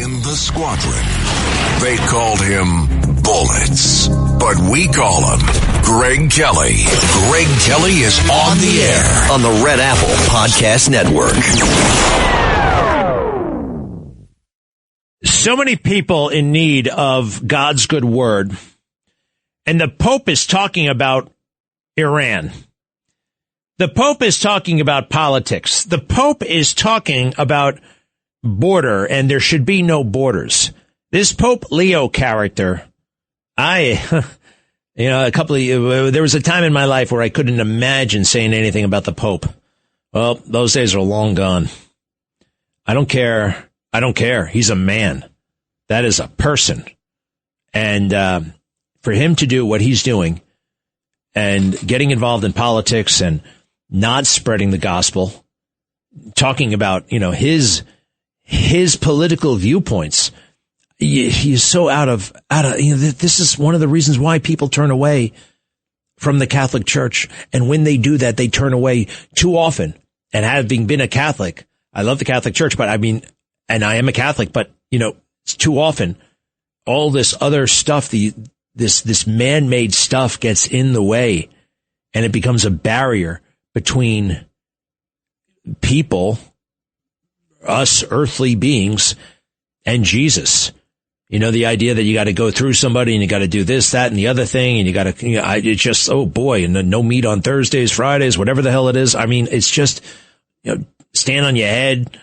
in the squadron. They called him Bullets, but we call him Greg Kelly. Greg Kelly is on the air on the Red Apple Podcast Network. So many people in need of God's good word, and the Pope is talking about Iran. The Pope is talking about politics. The Pope is talking about border, and there should be no borders. This Pope Leo character, there was a time in my life where I couldn't imagine saying anything about the Pope. Well, those days are long gone. I don't care. He's a man. That is a person. And for him to do what he's doing and getting involved in politics and not spreading the gospel, talking about, his political viewpoints, he's so out of, this is one of the reasons why people turn away from the Catholic Church. And when they do that, they turn away too often. And having been a Catholic, I love the Catholic Church, but and I am a Catholic, but too often all this other stuff, this man-made stuff gets in the way, and it becomes a barrier between people, us earthly beings, and Jesus. The idea that you got to go through somebody and you got to do this, that, and the other thing, and you got to, it's just, oh boy, and no meat on Thursdays, Fridays, whatever the hell it is. It's just, stand on your head.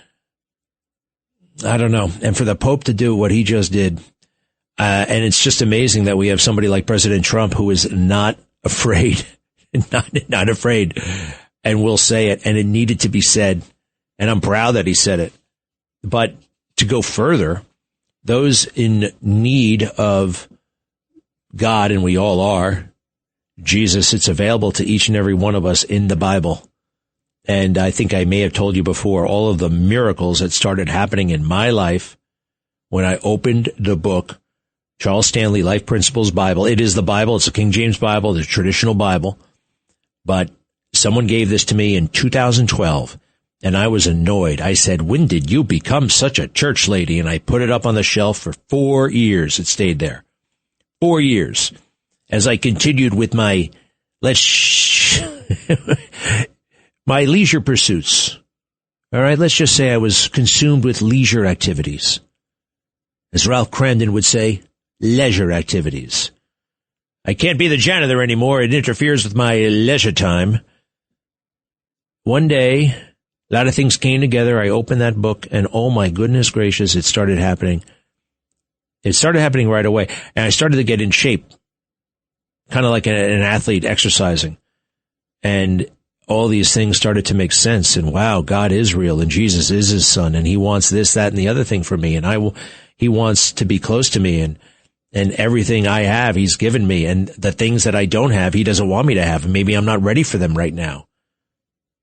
I don't know. And for the Pope to do what he just did, and it's just amazing that we have somebody like President Trump who is not afraid, not afraid, and will say it, and it needed to be said, and I'm proud that he said it. But to go further, those in need of God, and we all are, Jesus, it's available to each and every one of us in the Bible. And I think I may have told you before, all of the miracles that started happening in my life when I opened the book, Charles Stanley Life Principles Bible. It is the Bible. It's the King James Bible, the traditional Bible. But someone gave this to me in 2012, and I was annoyed. I said, when did you become such a church lady? And I put it up on the shelf for 4 years. It stayed there. 4 years. As I continued with my, my leisure pursuits. All right, let's just say I was consumed with leisure activities. As Ralph Crandon would say, leisure activities. I can't be the janitor anymore. It interferes with my leisure time. One day, a lot of things came together. I opened that book, and oh my goodness gracious, it started happening. It started happening right away, and I started to get in shape, kind of like an athlete exercising. And all these things started to make sense, and wow, God is real, and Jesus is his son, and he wants this, that, and the other thing from me, and he wants to be close to me, and everything I have, he's given me, and the things that I don't have, he doesn't want me to have, and maybe I'm not ready for them right now.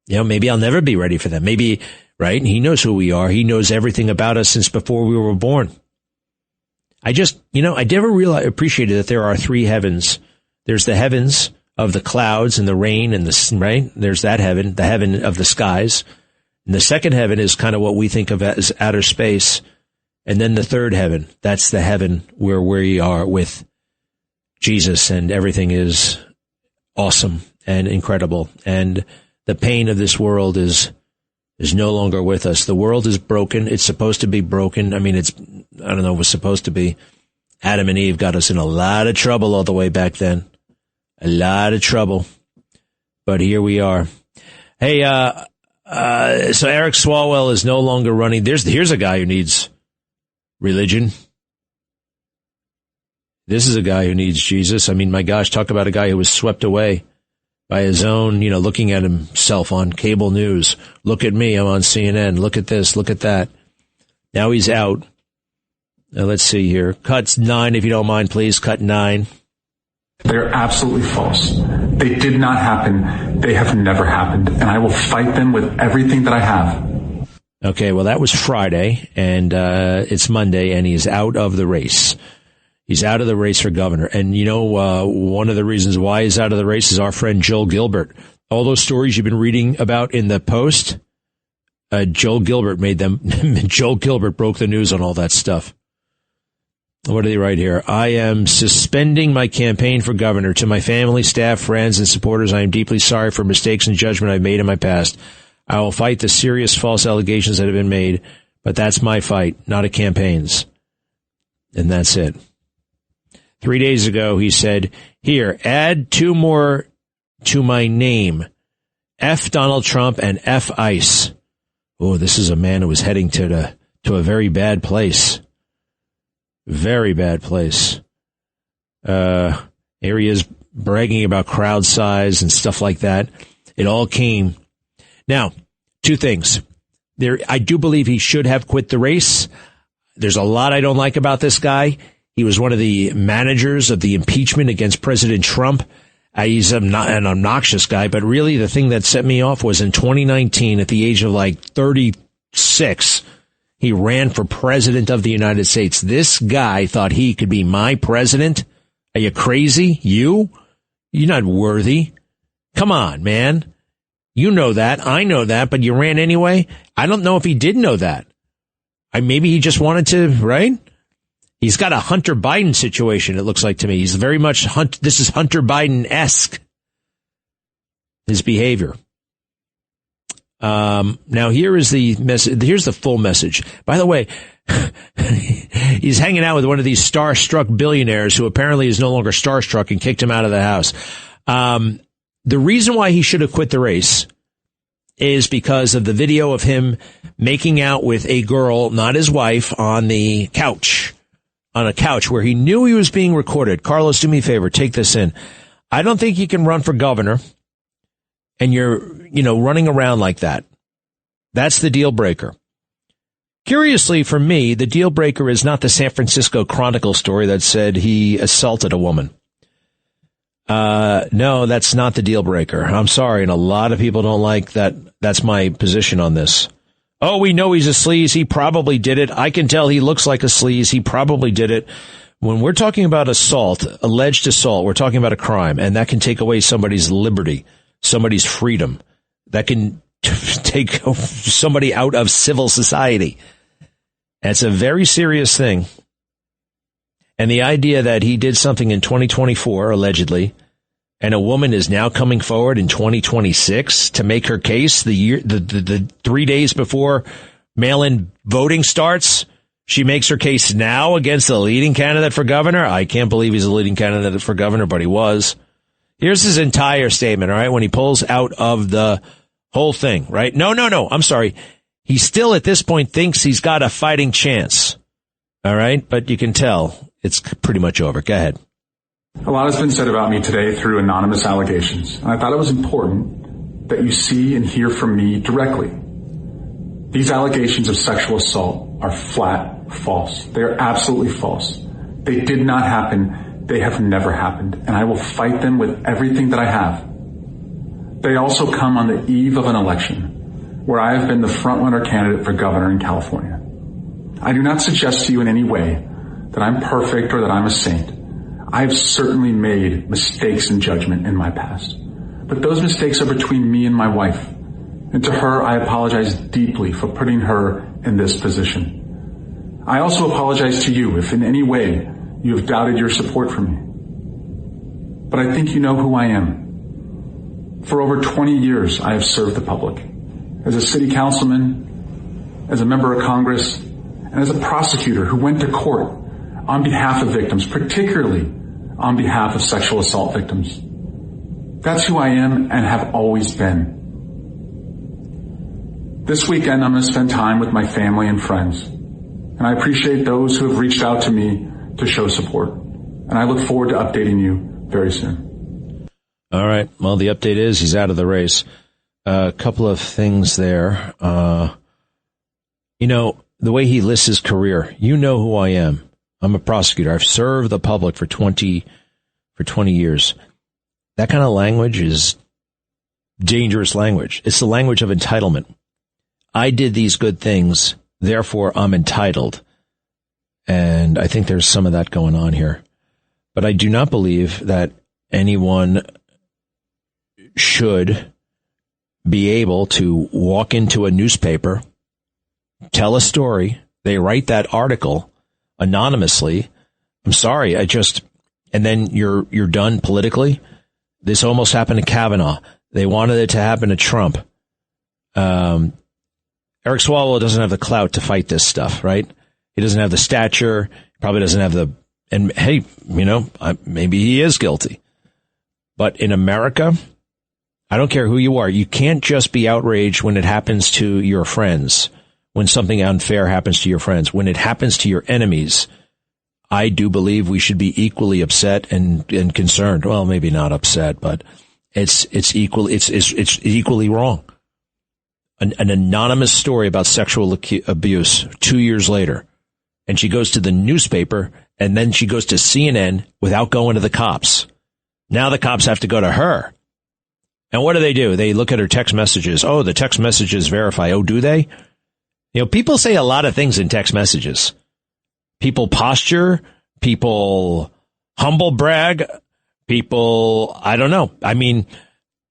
Maybe I'll never be ready for them. Maybe, right? And he knows who we are. He knows everything about us since before we were born. I just, I never appreciated that there are 3 heavens. There's the heavens of the clouds and the rain and right? There's that heaven, the heaven of the skies. And the second heaven is kind of what we think of as outer space. And then the third heaven, that's the heaven where we are with Jesus, and everything is awesome and incredible. And the pain of this world is no longer with us. The world is broken. It's supposed to be broken. I don't know, it was supposed to be. Adam and Eve got us in a lot of trouble all the way back then. A lot of trouble. But here we are. Hey, so Eric Swalwell is no longer running. Here's a guy who needs religion. This is a guy who needs Jesus. My gosh, talk about a guy who was swept away by his own, looking at himself on cable news. Look at me, I'm on CNN. Look at this, look at that. Now he's out. Now let's see here. Cut 9, if you don't mind, please. Cut 9. They're absolutely false. They did not happen. They have never happened. And I will fight them with everything that I have. Okay, well, that was Friday, and it's Monday, and he's out of the race. He's out of the race for governor. And, one of the reasons why he's out of the race is our friend Joel Gilbert. All those stories you've been reading about in the Post, Joel Gilbert Joel Gilbert broke the news on all that stuff. What do they write here? I am suspending my campaign for governor. To my family, staff, friends, and supporters, I am deeply sorry for mistakes and judgment I've made in my past. I will fight the serious false allegations that have been made, but that's my fight, not a campaign's. And that's it. 3 days ago, he said, here, add 2 more to my name. F Donald Trump and F ICE. Oh, this is a man who was heading to a very bad place. Very bad place. Here he is bragging about crowd size and stuff like that. It all came. Now, 2 things. I do believe he should have quit the race. There's a lot I don't like about this guy. He was one of the managers of the impeachment against President Trump. He's an obnoxious guy, but really the thing that set me off was in 2019, at the age of like 36, he ran for president of the United States. This guy thought he could be my president. Are you crazy? You're not worthy. Come on, man. You know that. I know that, but you ran anyway. I don't know if he did know that. Maybe he just wanted to, right? He's got a Hunter Biden situation, it looks like to me. He's very much, this is Hunter Biden-esque, his behavior. Now here is the message. Here's the full message. By the way, he's hanging out with one of these starstruck billionaires who apparently is no longer starstruck and kicked him out of the house. The reason why he should have quit the race is because of the video of him making out with a girl, not his wife, on a couch where he knew he was being recorded. Carlos, do me a favor. Take this in. I don't think you can run for governor and you're, running around like that. That's the deal breaker. Curiously for me, the deal breaker is not the San Francisco Chronicle story that said he assaulted a woman. No, that's not the deal breaker. I'm sorry. And a lot of people don't like that. That's my position on this. Oh, we know he's a sleaze. He probably did it. I can tell he looks like a sleaze. He probably did it. When we're talking about assault, alleged assault, we're talking about a crime, and that can take away somebody's liberty, somebody's freedom. That can take somebody out of civil society. That's a very serious thing. And the idea that he did something in 2024, allegedly, and a woman is now coming forward in 2026 to make her case the 3 days before mail-in voting starts. She makes her case now against the leading candidate for governor. I can't believe he's a leading candidate for governor, but he was. Here's his entire statement, all right, when he pulls out of the whole thing, right? No, I'm sorry. He still at this point thinks he's got a fighting chance, all right? But you can tell it's pretty much over. Go ahead. A lot has been said about me today through anonymous allegations, and I thought it was important that you see and hear from me directly. These allegations of sexual assault are flat false. They are absolutely false. They did not happen. They have never happened, and I will fight them with everything that I have. They also come on the eve of an election where I have been the frontrunner candidate for governor in California. I do not suggest to you in any way that I'm perfect or that I'm a saint. I have certainly made mistakes in judgment in my past, but those mistakes are between me and my wife. And to her, I apologize deeply for putting her in this position. I also apologize to you if in any way you have doubted your support for me. But I think you know who I am. For over 20 years, I have served the public as a city councilman, as a member of Congress, and as a prosecutor who went to court on behalf of victims, particularly on behalf of sexual assault victims. That's who I am and have always been. This weekend, I'm going to spend time with my family and friends, and I appreciate those who have reached out to me to show support, and I look forward to updating you very soon. All right. Well, the update is he's out of the race. A couple of things there. The way he lists his career, you know who I am. I'm a prosecutor. I've served the public for 20 years. That kind of language is dangerous language. It's the language of entitlement. I did these good things, therefore I'm entitled. And I think there's some of that going on here. But I do not believe that anyone should be able to walk into a newspaper, tell a story, they write that article anonymously. I'm sorry, and then you're done politically. This almost happened to Kavanaugh. They wanted it to happen to Trump. Eric Swalwell doesn't have the clout to fight this stuff, right? He doesn't have the stature, probably doesn't have and hey, maybe he is guilty. But in America, I don't care who you are. You can't just be outraged when it happens to your friends, when something unfair happens to your friends. When it happens to your enemies, I do believe we should be equally upset and concerned. Well, maybe not upset, but it's equally wrong. An anonymous story about sexual abuse 2 years later, and she goes to the newspaper, and then she goes to CNN without going to the cops. Now the cops have to go to her. And what do? They look at her text messages. Oh, the text messages verify. Oh, do they? People say a lot of things in text messages. People posture, people humble brag, people, I don't know. I mean,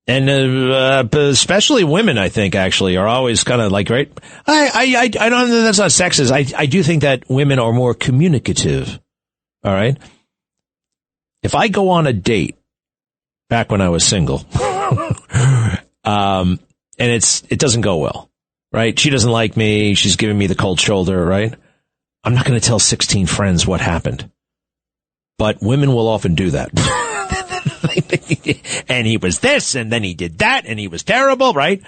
and especially women, I think, actually, are always kind of like, right? I don't know, that's not sexist. I do think that women are more communicative. All right. If I go on a date back when I was single, and it doesn't go well, right? She doesn't like me. She's giving me the cold shoulder, right? I'm not going to tell 16 friends what happened, but women will often do that. And he was this, and then he did that, and he was terrible, right?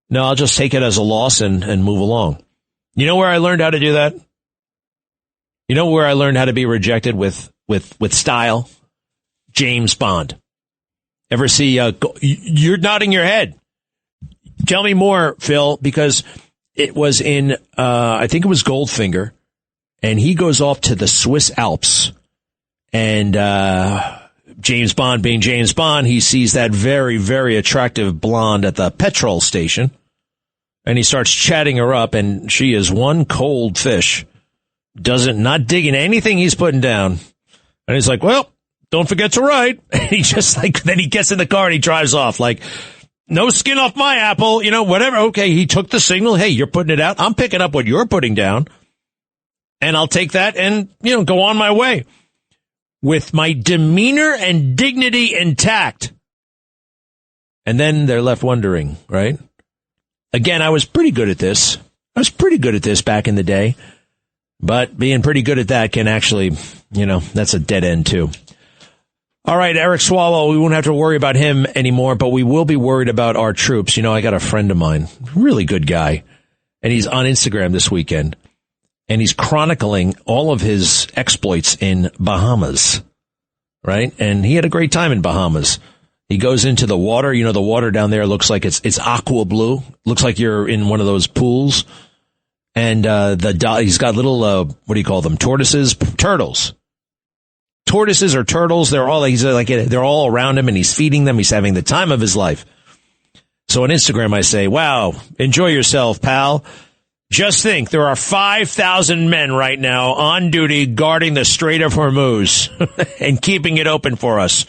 No, I'll just take it as a loss and move along. You know where I learned how to do that? You know where I learned how to be rejected with style? James Bond. Ever see, you're nodding your head. Tell me more, Phil, because it was in, I think it was Goldfinger, and he goes off to the Swiss Alps, and James Bond being James Bond, he sees that very, very attractive blonde at the petrol station, and he starts chatting her up, and she is one cold fish, not digging anything he's putting down. And he's like, well, don't forget to write. And he just then he gets in the car and he drives off like, no skin off my apple, whatever. Okay, he took the signal. Hey, you're putting it out. I'm picking up what you're putting down, and I'll take that and, go on my way with my demeanor and dignity intact. And then they're left wondering, right? Again, I was pretty good at this. Back in the day. But being pretty good at that can actually, that's a dead end too. All right, Eric Swalwell, we won't have to worry about him anymore, but we will be worried about our troops. I got a friend of mine, really good guy, and he's on Instagram this weekend, and he's chronicling all of his exploits in Bahamas, right? And he had a great time in Bahamas. He goes into the water. The water down there looks like it's aqua blue. Looks like you're in one of those pools. And he's got little, what do you call them? Turtles. Tortoises or turtles, they're all around him, and he's feeding them. He's having the time of his life. So on Instagram, I say, wow, enjoy yourself, pal. Just think, there are 5,000 men right now on duty guarding the Strait of Hormuz and keeping it open for us.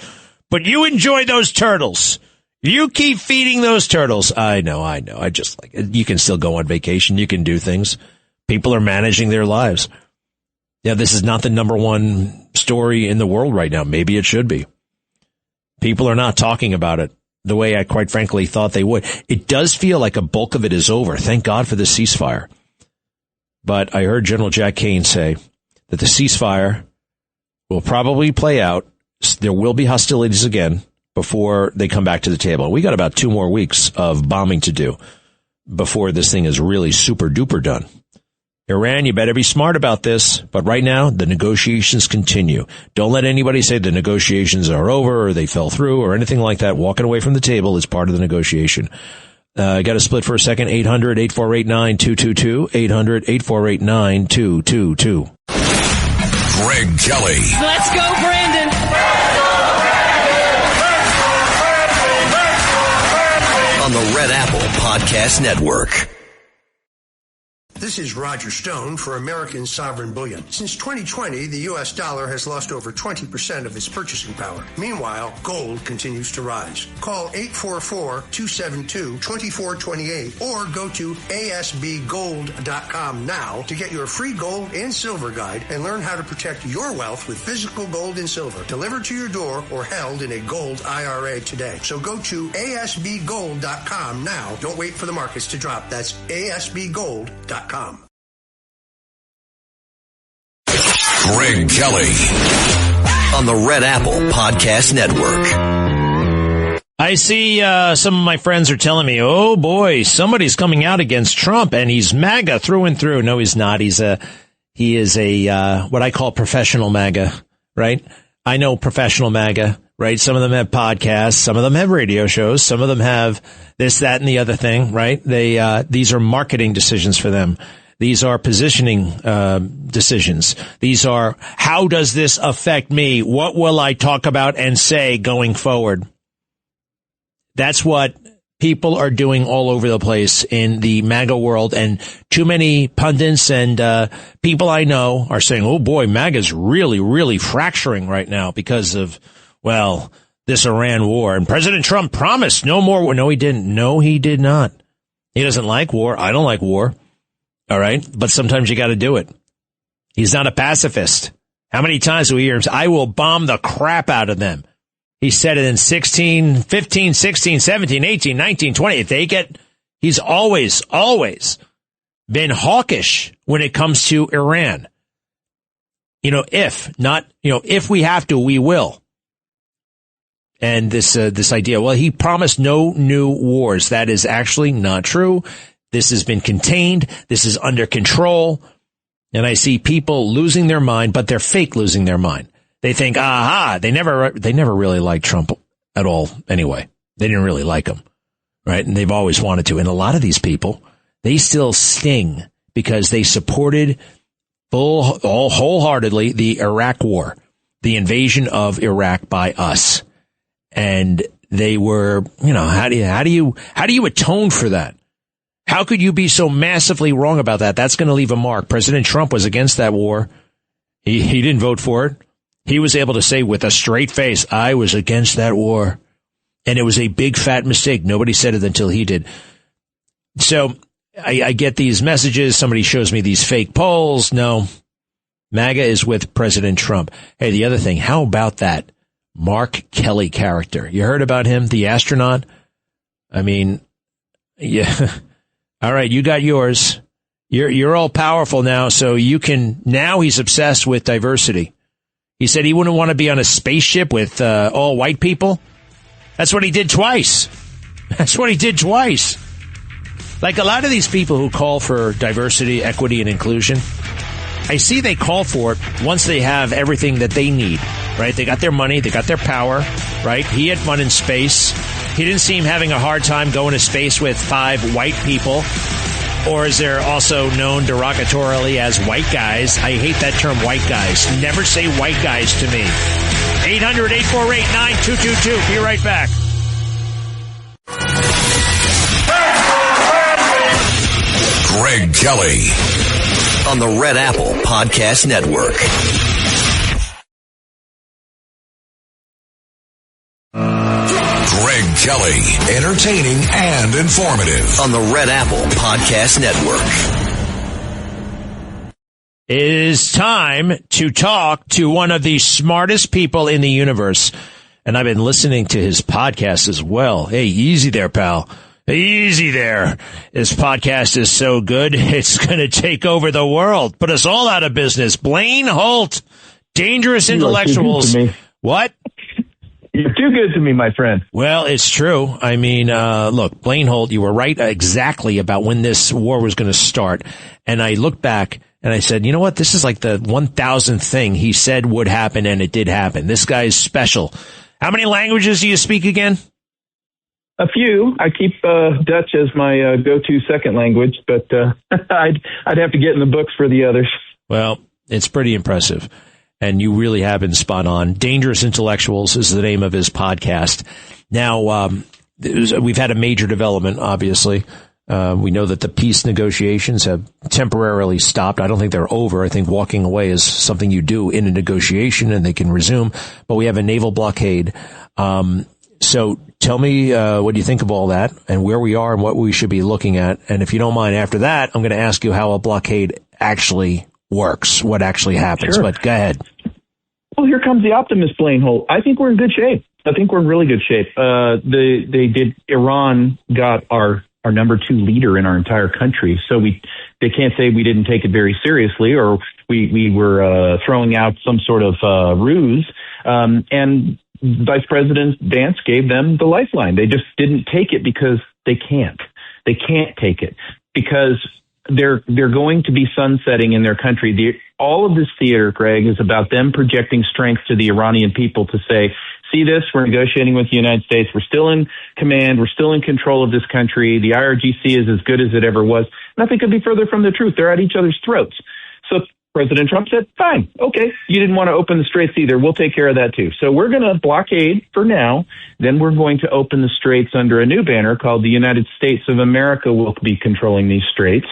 But you enjoy those turtles. You keep feeding those turtles. I know. I just like it. You can still go on vacation. You can do things. People are managing their lives. Yeah, this is not the number one story in the world right now. Maybe it should be. People are not talking about it the way I quite frankly thought they would. It does feel like a bulk of it is over. Thank God for the ceasefire. But I heard General Jack Kane say that the ceasefire will probably play out. There will be hostilities again before they come back to the table. We got about 2 more weeks of bombing to do before this thing is really super duper done. Iran, you better be smart about this. But right now, the negotiations continue. Don't let anybody say the negotiations are over or they fell through or anything like that. Walking away from the table is part of the negotiation. Got to split for a second. 800-848-9222. 800-848-9222. Greg Kelly. Let's go, Brandon. On the Red Apple Podcast Network. This is Roger Stone for American Sovereign Bullion. Since 2020, the U.S. dollar has lost over 20% of its purchasing power. Meanwhile, gold continues to rise. Call 844-272-2428 or go to asbgold.com now to get your free gold and silver guide and learn how to protect your wealth with physical gold and silver delivered to your door or held in a gold IRA today. So go to asbgold.com now. Don't wait for the markets to drop. That's asbgold.com. Greg Kelly on the Red Apple Podcast Network. I see some of my friends are telling me, oh boy, somebody's coming out against Trump and he's MAGA through and through. No, he's not. He is a what I call professional MAGA, right? I know professional MAGA, right? Some of them have podcasts, some of them have radio shows, some of them have this, that, and the other thing, right? These are marketing decisions for them. These are positioning decisions. These are, how does this affect me? What will I talk about and say going forward? That's what people are doing all over the place in the MAGA world. And too many pundits and people I know are saying, oh boy, MAGA's really, really fracturing right now because of, well, this Iran war. And President Trump promised no more war. No, he didn't. No, he did not. He doesn't like war. I don't like war. All right. But sometimes you got to do it. He's not a pacifist. How many times do we hear him say, I will bomb the crap out of them? He said it in 15, 16, 17, 18, 19, 20. He's always been hawkish when it comes to Iran. If we have to, we will. And this idea, well, he promised no new wars. That is actually not true. This has been contained. This is under control. And I see people losing their mind, but they're fake losing their mind. They think, they never really liked Trump at all anyway. They didn't really like him, right? And they've always wanted to. And a lot of these people, they still sting because they supported wholeheartedly the Iraq war, the invasion of Iraq by us. And they were, how do you atone for that? How could you be so massively wrong about that? That's going to leave a mark. President Trump was against that war. He didn't vote for it. He was able to say with a straight face, I was against that war. And it was a big fat mistake. Nobody said it until he did. So I get these messages. Somebody shows me these fake polls. No, MAGA is with President Trump. Hey, the other thing, how about that Mark Kelly character? You heard about him, the astronaut? I mean, yeah. All right, you got yours. You're all powerful now, so you can. Now he's obsessed with diversity. He said he wouldn't want to be on a spaceship with all white people. That's what he did twice. Like a lot of these people who call for diversity, equity, and inclusion, I see they call for it once they have everything that they need, right? They got their money, they got their power, right? He had fun in space. He didn't seem having a hard time going to space with 5 white people. Or is there also known derogatorily as white guys? I hate that term, white guys. Never say white guys to me. 800-848-9222. Be right back. Greg Kelly on the Red Apple Podcast Network. Greg Kelly, entertaining and informative on the Red Apple Podcast Network. It is time to talk to one of the smartest people in the universe. And I've been listening to his podcast as well. Hey, easy there, pal. Easy there. This podcast is so good, it's going to take over the world. Put us all out of business. Blaine Holt, Dangerous Intellectuals. What? You're too good to me, my friend. Well, it's true. I mean, look, Blaine Holt, you were right exactly about when this war was going to start. And I looked back and I said, you know what? This is like the 1,000th thing he said would happen, and it did happen. This guy's special. How many languages do you speak again? A few. I keep Dutch as my go-to second language, but I'd have to get in the books for the others. Well, it's pretty impressive. And you really have been spot on. Dangerous Intellectuals is the name of his podcast. Now, we've had a major development, obviously. We know that the peace negotiations have temporarily stopped. I don't think they're over. I think walking away is something you do in a negotiation and they can resume. But we have a naval blockade. So tell me what you think of all that and where we are and what we should be looking at. And if you don't mind, after that, I'm going to ask you how a blockade actually works, what actually happens. Sure. But go ahead. Well, here comes the optimist, Blaine Holt. I think we're in good shape. I think we're in really good shape. Iran got our number 2 leader in our entire country. So they can't say we didn't take it very seriously or we were throwing out some sort of ruse. And Vice President Vance gave them the lifeline. They just didn't take it because they can't. They can't take it because they're going to be sunsetting in their country. All of this theater, Greg, is about them projecting strength to the Iranian people to say, see this, we're negotiating with the United States. We're still in command. We're still in control of this country. The IRGC is as good as it ever was. Nothing could be further from the truth. They're at each other's throats. So President Trump said, fine, okay, you didn't want to open the straits either. We'll take care of that too. So we're going to blockade for now. Then we're going to open the straits under a new banner called the United States of America will be controlling these straits.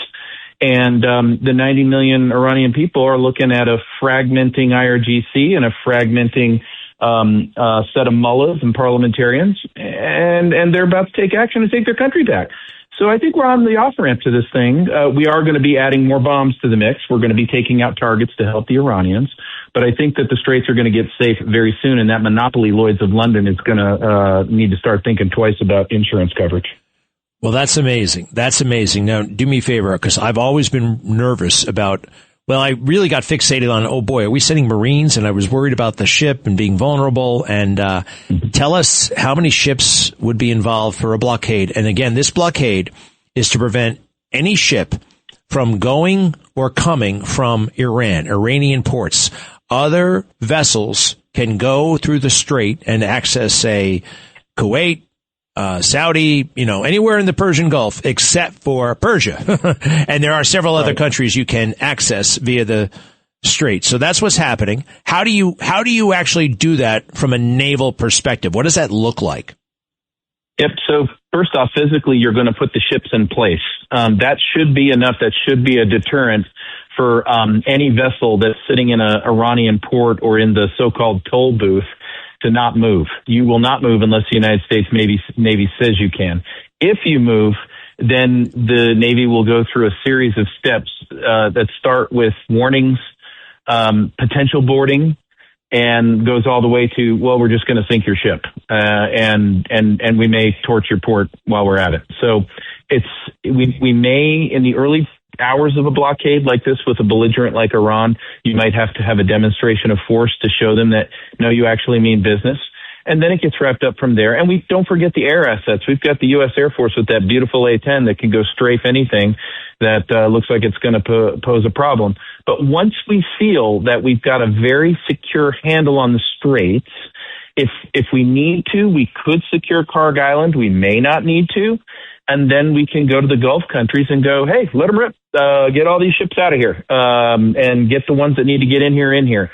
And the 90 million Iranian people are looking at a fragmenting IRGC and a fragmenting set of mullahs and parliamentarians, and they're about to take action and take their country back. So I think we're on the off-ramp to this thing. We are going to be adding more bombs to the mix. We're going to be taking out targets to help the Iranians. But I think that the straits are going to get safe very soon, and that monopoly, Lloyd's of London, is going to need to start thinking twice about insurance coverage. Well, that's amazing. That's amazing. Now, do me a favor, because I've always been nervous about, well, I really got fixated on, oh boy, are we sending Marines? And I was worried about the ship and being vulnerable. And tell us how many ships would be involved for a blockade. And again, this blockade is to prevent any ship from going or coming from Iran, Iranian ports. Other vessels can go through the strait and access, say, Kuwait, Saudi, anywhere in the Persian Gulf except for Persia. And there are several other countries you can access via the strait. So that's what's happening. How do you actually do that from a naval perspective? What does that look like? Yep. So first off, physically, you're going to put the ships in place. That should be enough. That should be a deterrent for any vessel that's sitting in an Iranian port or in the so-called toll booth to not move. You will not move unless the United States Navy says you can. If you move, then the Navy will go through a series of steps that start with warnings, potential boarding, and goes all the way to, well, we're just going to sink your ship, and we may torch your port while we're at it. So we may, in the early hours of a blockade like this with a belligerent like Iran, you might have to have a demonstration of force to show them that, no, you actually mean business. And then it gets wrapped up from there. And we don't forget the air assets. We've got the U.S. Air Force with that beautiful A-10 that can go strafe anything that looks like it's going to pose a problem. But once we feel that we've got a very secure handle on the straits, if we need to, we could secure Karg Island. We may not need to. And then we can go to the Gulf countries and go, hey, let them rip, get all these ships out of here, and get the ones that need to get in here,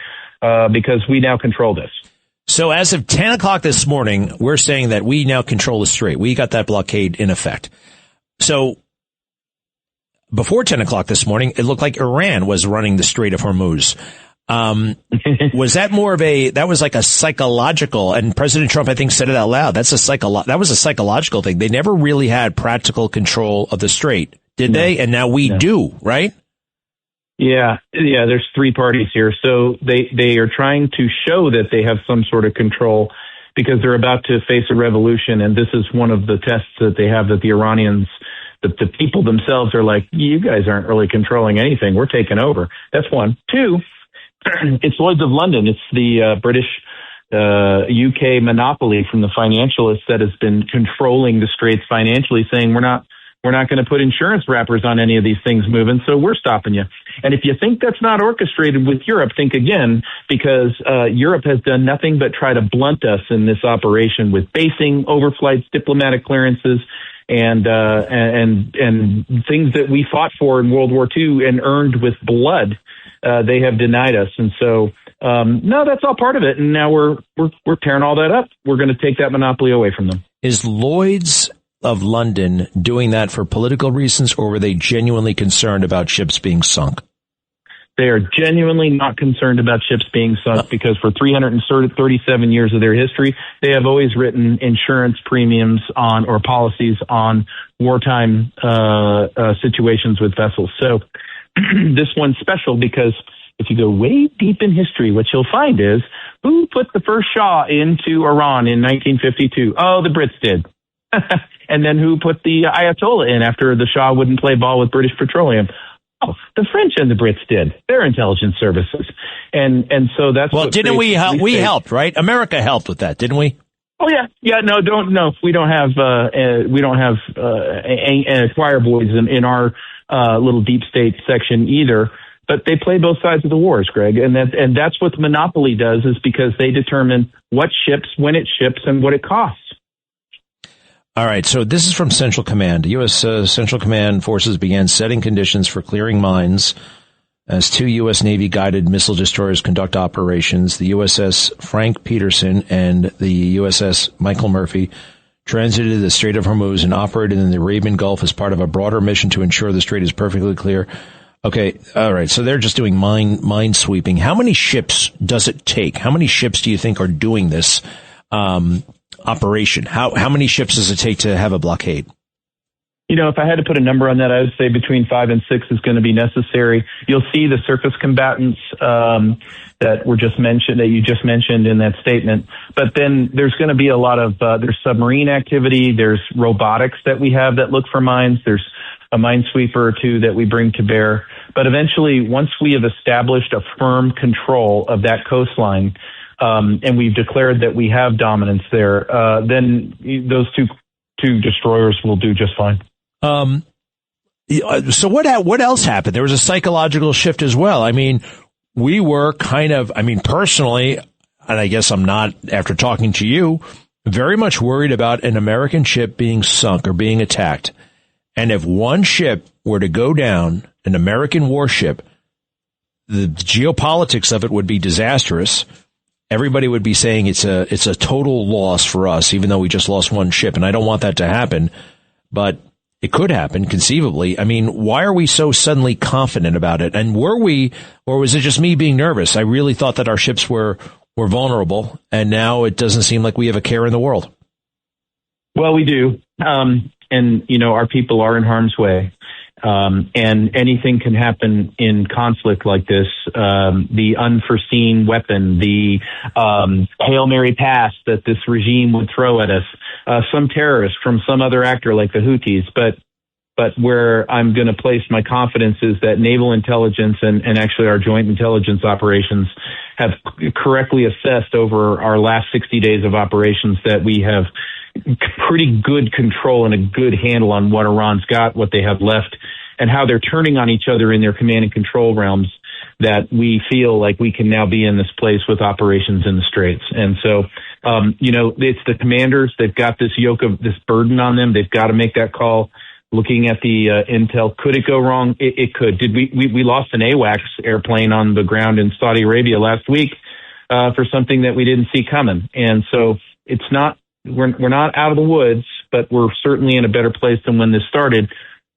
because we now control this. So as of 10 o'clock this morning, we're saying that we now control the strait. We got that blockade in effect. So before 10 o'clock this morning, it looked like Iran was running the Strait of Hormuz. Was that more of that was like a psychological, and President Trump, I think, said it out loud. That was a psychological thing. They never really had practical control of the strait, did they? And now we do, right? Yeah. There's three parties here. So they are trying to show that they have some sort of control because they're about to face a revolution. And this is one of the tests that they have, that the Iranians, the people themselves are like, you guys aren't really controlling anything. We're taking over. That's one. Two, it's Lloyd's of London. It's the British UK monopoly from the financialists that has been controlling the straits financially, saying we're not going to put insurance wrappers on any of these things moving, so we're stopping you. And if you think that's not orchestrated with Europe, think again, because Europe has done nothing but try to blunt us in this operation with basing, overflights, diplomatic clearances, and things that we fought for in World War II and earned with blood. They have denied us. And so, no, that's all part of it. And now we're tearing all that up. We're going to take that monopoly away from them. Is Lloyd's of London doing that for political reasons, or were they genuinely concerned about ships being sunk? They are genuinely not concerned about ships being sunk because for 337 years of their history, they have always written insurance premiums on or policies on wartime situations with vessels. So this one's special because if you go way deep in history, what you'll find is who put the first Shah into Iran in 1952? Oh, the Brits did. And then who put the Ayatollah in after the Shah wouldn't play ball with British Petroleum? Oh, the French and the Brits did. Their intelligence services, and so that's well. Didn't we help? We helped, right? America helped with that, didn't we? Oh yeah. No, we don't have choir boys in our little deep state section either. But they play both sides of the wars, Greg, and that's what the monopoly does, is because they determine what ships, when it ships, and what it costs. All right, so this is from Central Command. U.S. Central Command forces began setting conditions for clearing mines as 2 U.S. Navy-guided missile destroyers conduct operations. The USS Frank Peterson and the USS Michael Murphy transited the Strait of Hormuz and operated in the Arabian Gulf as part of a broader mission to ensure the strait is perfectly clear. Okay, all right, so they're just doing mine sweeping. How many ships does it take? How many ships do you think are doing this operation? How many ships does it take to have a blockade? You know, if I had to put a number on that, I would say between 5 and 6 is going to be necessary. You'll see the surface combatants that you just mentioned in that statement. But then there's going to be a lot of there's submarine activity. There's robotics that we have that look for mines. There's a minesweeper or two that we bring to bear. But eventually, once we have established a firm control of that coastline, and we've declared that we have dominance there, then those two destroyers will do just fine. So what else happened? There was a psychological shift as well. I mean, we were personally, and I guess I'm not, after talking to you, very much worried about an American ship being sunk or being attacked. And if one ship were to go down, an American warship, the geopolitics of it would be disastrous. Everybody would be saying it's a total loss for us, even though we just lost one ship. And I don't want that to happen, but it could happen conceivably. I mean, why are we so suddenly confident about it? And were we, or was it just me being nervous? I really thought that our ships were vulnerable, and now it doesn't seem like we have a care in the world. Well, we do. And, you know, our people are in harm's way. And anything can happen in conflict like this. The unforeseen weapon, the Hail Mary pass that this regime would throw at us, some terrorist from some other actor like the Houthis. But where I'm going to place my confidence is that naval intelligence and actually our joint intelligence operations have correctly assessed over our last 60 days of operations that we have pretty good control and a good handle on what Iran's got, what they have left, and how they're turning on each other in their command and control realms, that we feel like we can now be in this place with operations in the Straits. And so, you know, it's the commanders. They've got this yoke of this burden on them. They've got to make that call. Looking at the intel, could it go wrong? It could. Did we lost an AWACS airplane on the ground in Saudi Arabia last week for something that we didn't see coming. And so it's not, we're not out of the woods, but we're certainly in a better place than when this started.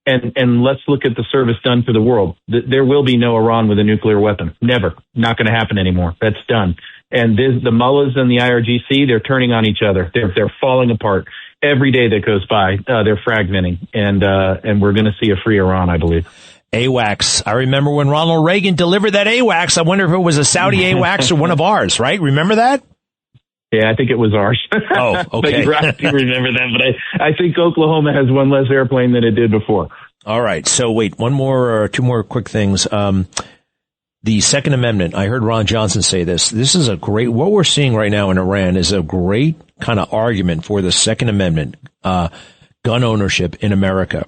And let's look at the service done for the world. There will be no Iran with a nuclear weapon. Never. Not going to happen anymore. That's done. And the mullahs and the IRGC, they're turning on each other. They're falling apart. Every day that goes by, they're fragmenting. And we're going to see a free Iran, I believe. AWACS. I remember when Ronald Reagan delivered that AWACS. I wonder if it was a Saudi AWACS or one of ours, right? Remember that? Yeah, I think it was ours. Oh, okay. But you remember that, but I think Oklahoma has one less airplane than it did before. All right. So wait, one more or two more quick things. The Second Amendment, I heard Ron Johnson say this. This is what we're seeing right now in Iran is a great kind of argument for the Second Amendment, gun ownership in America.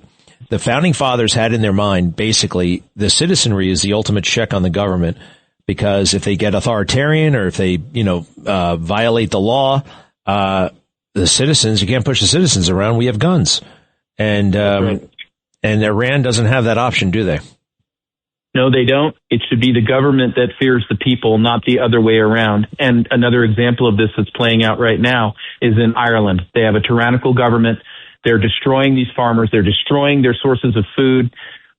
The founding fathers had in their mind, basically, the citizenry is the ultimate check on the government. Because if they get authoritarian or if they, violate the law, the citizens, you can't push the citizens around. We have guns. And Iran doesn't have that option, do they? No, they don't. It should be the government that fears the people, not the other way around. And another example of this that's playing out right now is in Ireland. They have a tyrannical government. They're destroying these farmers. They're destroying their sources of food.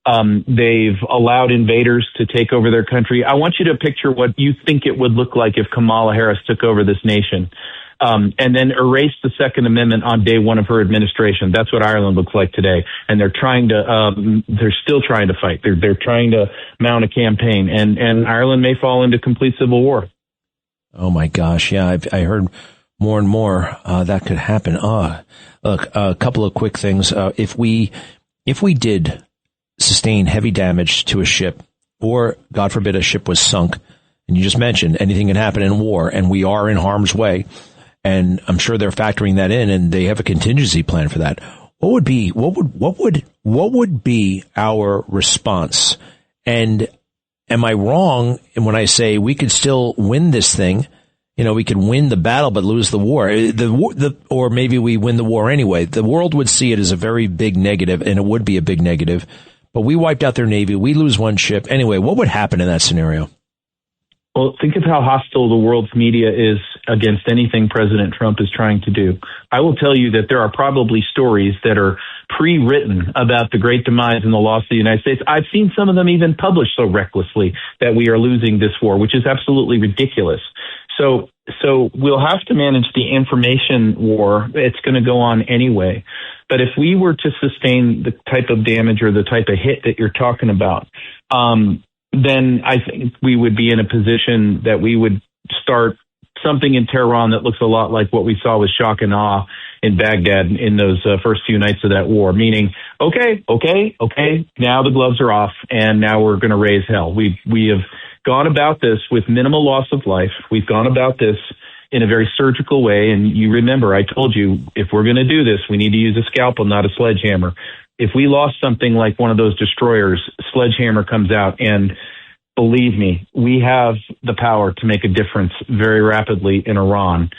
They've allowed invaders to take over their country. I want you to picture what you think it would look like if Kamala Harris took over this nation, and then erased the Second Amendment on day one of her administration. That's what Ireland looks like today. And they're still trying to fight. They're trying to mount a campaign, and Ireland may fall into complete civil war. Oh my gosh. Yeah. I heard more and more, that could happen. Look, a couple of quick things. If we did sustain heavy damage to a ship, or God forbid a ship was sunk, and you just mentioned anything can happen in war, and we are in harm's way, and I'm sure they're factoring that in, and they have a contingency plan for that. What would be our response? And am I wrong when I say we could still win this thing? You know, we could win the battle but lose the war. Or maybe we win the war anyway. The world would see it as a very big negative, and it would be a big negative. But we wiped out their Navy. We lose one ship. Anyway, what would happen in that scenario? Well, think of how hostile the world's media is against anything President Trump is trying to do. I will tell you that there are probably stories that are pre-written about the great demise and the loss of the United States. I've seen some of them even published so recklessly that we are losing this war, which is absolutely ridiculous. So we'll have to manage the information war. It's going to go on anyway. But if we were to sustain the type of damage or the type of hit that you're talking about, then I think we would be in a position that we would start something in Tehran that looks a lot like what we saw with shock and awe in Baghdad in those first few nights of that war, meaning, okay, now the gloves are off and now we're going to raise hell. We have gone about this with minimal loss of life. We've gone about this in a very surgical way. And you remember, I told you, if we're going to do this, we need to use a scalpel, not a sledgehammer. If we lost something like one of those destroyers, sledgehammer comes out, and believe me, we have the power to make a difference very rapidly in Iran.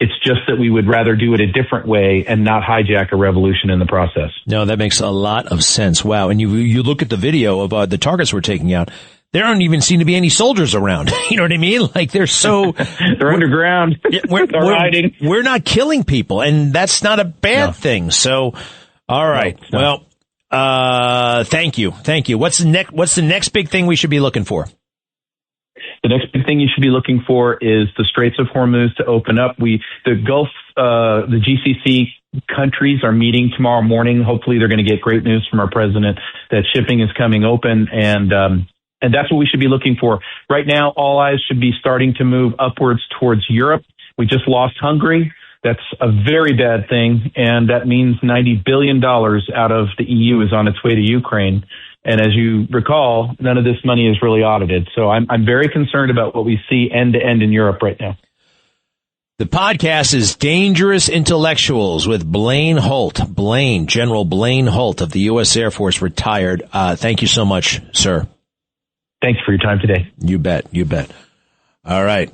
It's just that we would rather do it a different way and not hijack a revolution in the process. No, that makes a lot of sense. Wow. And you look at the video of the targets we're taking out. There don't even seem to be any soldiers around. You know what I mean? Like they're they're underground. They're hiding. We're not killing people, and that's not a bad thing. So, all right. No. Well, thank you. What's the next big thing we should be looking for? The next big thing you should be looking for is the Straits of Hormuz to open up. The Gulf, the GCC countries are meeting tomorrow morning. Hopefully, they're going to get great news from our president that shipping is coming open, and that's what we should be looking for. Right now, all eyes should be starting to move upwards towards Europe. We just lost Hungary. That's a very bad thing, and that means $90 billion out of the EU is on its way to Ukraine. And as you recall, none of this money is really audited. So I'm very concerned about what we see end to end in Europe right now. The podcast is Dangerous Intellectuals with Blaine Holt. General Blaine Holt of the U.S. Air Force, retired. Thank you so much, sir. Thanks for your time today. You bet. All right.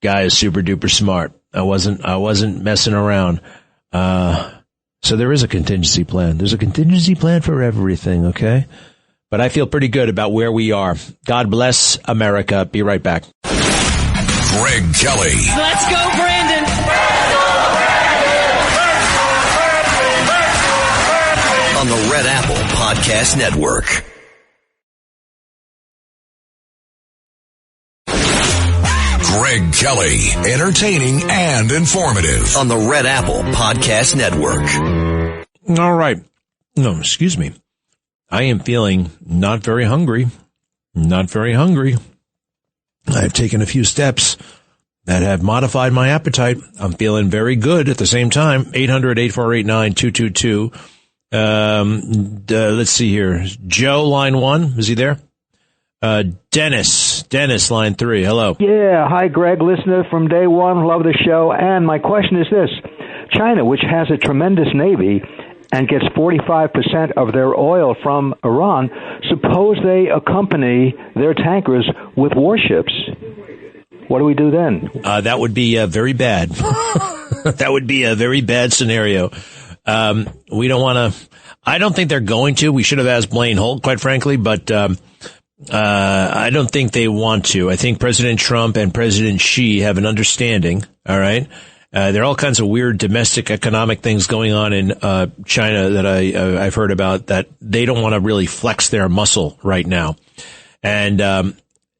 Guy is super duper smart. I wasn't messing around. So there is a contingency plan. There's a contingency plan for everything, okay? But I feel pretty good about where we are. God bless America. Be right back. Greg Kelly. Let's go, Brandon. On the Red Apple Podcast Network. Greg Kelly, entertaining and informative. On the Red Apple Podcast Network. All right. No, excuse me. I am feeling not very hungry. I've taken a few steps that have modified my appetite. I'm feeling very good at the same time. 800-848-9222. Let's see here. Joe, line 1. Is he there? Dennis, line 3. Hello. Yeah. Hi, Greg. Listener from day one. Love the show. And my question is this. China, which has a tremendous Navy and gets 45% of their oil from Iran, suppose they accompany their tankers with warships. What do we do then? That would be very bad. That would be a very bad scenario. We don't want to. I don't think they're going to. We should have asked Blaine Holt, quite frankly, but I don't think they want to. I think President Trump and President Xi have an understanding, all right? There are all kinds of weird domestic economic things going on in China that I've heard about, that they don't want to really flex their muscle right now. And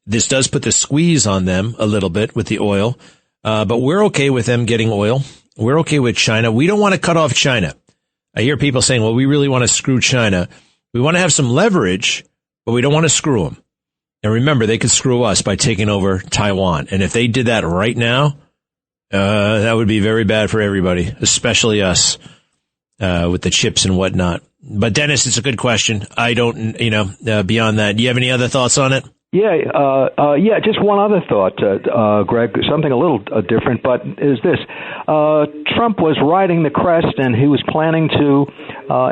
this does put the squeeze on them a little bit with the oil. But we're okay with them getting oil. We're okay with China. We don't want to cut off China. I hear people saying, well, we really want to screw China. We want to have some leverage, but we don't want to screw them. And remember, they could screw us by taking over Taiwan. And if they did that right now, that would be very bad for everybody, especially us, with the chips and whatnot. But Dennis, it's a good question. I don't, beyond that, do you have any other thoughts on it? Yeah, just one other thought, Greg, something a little different, but is this. Trump was riding the crest, and he was planning to,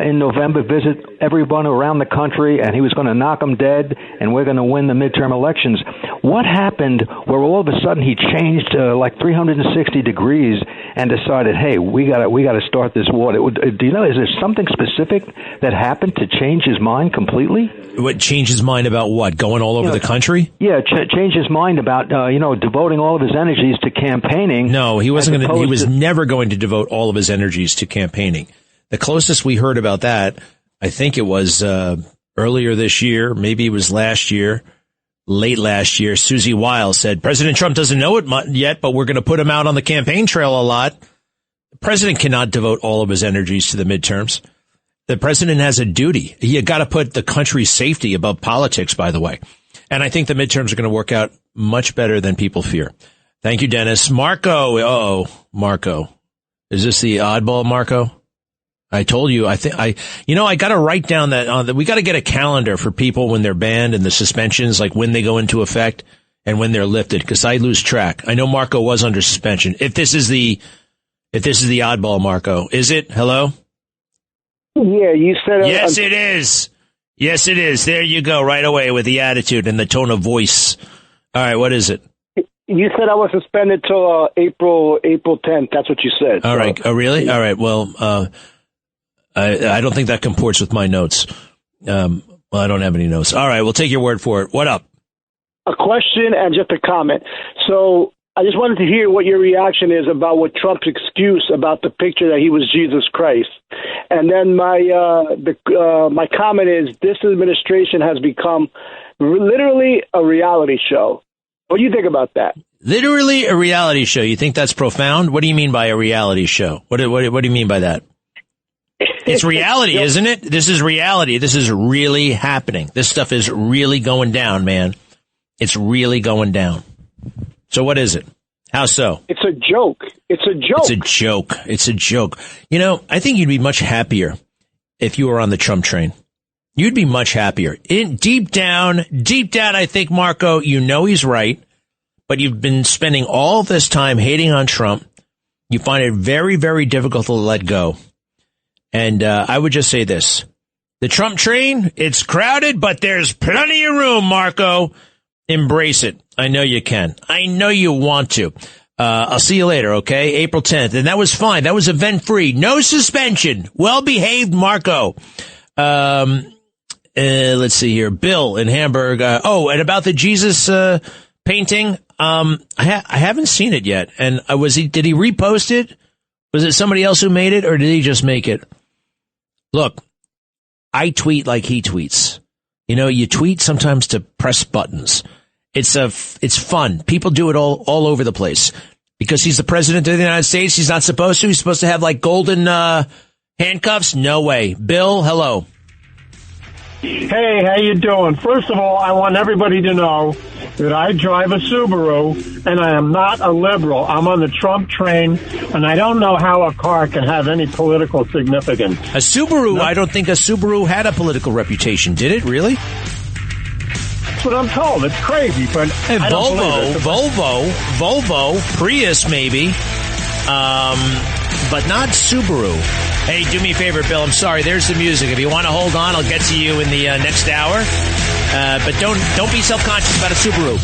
in November, visit everyone around the country, and he was going to knock them dead, and we're going to win the midterm elections. What happened where all of a sudden he changed like 360 degrees and decided, hey, we got to start this war? Do you know, is there something specific that happened to change his mind completely? What, change his mind about what? Going all over the country? Yeah, change his mind about, devoting all of his energies to campaigning. No, he wasn't going to. He was never going to devote all of his energies to campaigning. The closest we heard about that, I think it was earlier this year, maybe it was last year, late last year. Susie Wiles said, President Trump doesn't know it yet, but we're going to put him out on the campaign trail a lot. The president cannot devote all of his energies to the midterms. The president has a duty. You got to put the country's safety above politics, by the way. And I think the midterms are going to work out much better than people fear. Thank you, Dennis. Marco. Marco. Is this the oddball Marco? I told you, I got to write down that we got to get a calendar for people when they're banned and the suspensions, like when they go into effect and when they're lifted, because I lose track. I know Marco was under suspension. If this is the oddball Marco, is it? Hello? Yeah, you said it. Yes, it is. Yes, it is. There you go, right away with the attitude and the tone of voice. All right, what is it? You said I was suspended till April 10th. That's what you said. All right. Oh, really? All right. Well, I don't think that comports with my notes. Well, I don't have any notes. All right, we'll take your word for it. What up? A question and just a comment. So I just wanted to hear what your reaction is about what Trump's excuse about the picture that he was Jesus Christ. And then my comment is this administration has become literally a reality show. What do you think about that? Literally a reality show. You think that's profound? What do you mean by a reality show? What do you mean by that? It's reality, isn't it? This is reality. This is really happening. This stuff is really going down, man. It's really going down. So what is it? How so? It's a joke. It's a joke. It's a joke. It's a joke. You know, I think you'd be much happier if you were on the Trump train. You'd be much happier. Deep down, I think, Marco, you know he's right, but you've been spending all this time hating on Trump. You find it very, very difficult to let go. And I would just say this. The Trump train, it's crowded, but there's plenty of room, Marco. Embrace it. I know you can. I know you want to. I'll see you later, okay? April 10th. And that was fine. That was event-free. No suspension. Well-behaved, Marco. Let's see here. Bill in Hamburg. And about the Jesus painting, I haven't seen it yet. And did he repost it? Was it somebody else who made it, or did he just make it? Look, I tweet like he tweets. You know, you tweet sometimes to press buttons. It's fun. People do it all over the place. Because he's the president of the United States, he's not supposed to. He's supposed to have like golden handcuffs. No way. Bill, hello. Hey, how you doing? First of all, I want everybody to know that I drive a Subaru, and I am not a liberal. I'm on the Trump train, and I don't know how a car can have any political significance. A Subaru? No. I don't think a Subaru had a political reputation. Did it, really? That's what I'm told. It's crazy, but hey, Volvo, Prius maybe, but not Subaru. Hey, do me a favor, Bill. I'm sorry. There's the music. If you want to hold on, I'll get to you in the next hour. But don't be self-conscious about a Subaru.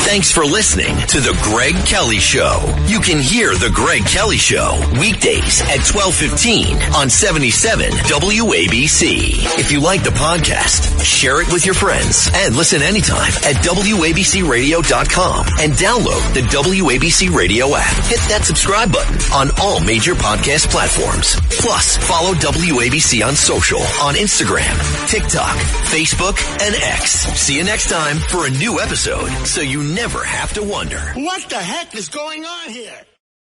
Thanks for listening to The Greg Kelly Show. You can hear The Greg Kelly Show weekdays at 12:15 on 77 WABC. If you like the podcast, share it with your friends and listen anytime at WABCRadio.com and download the WABC Radio app. Hit that subscribe button on all major podcast platforms. Plus, follow WABC on social on Instagram, TikTok, Facebook, and X. See you next time for a new episode so you never have to wonder. What the heck is going on here?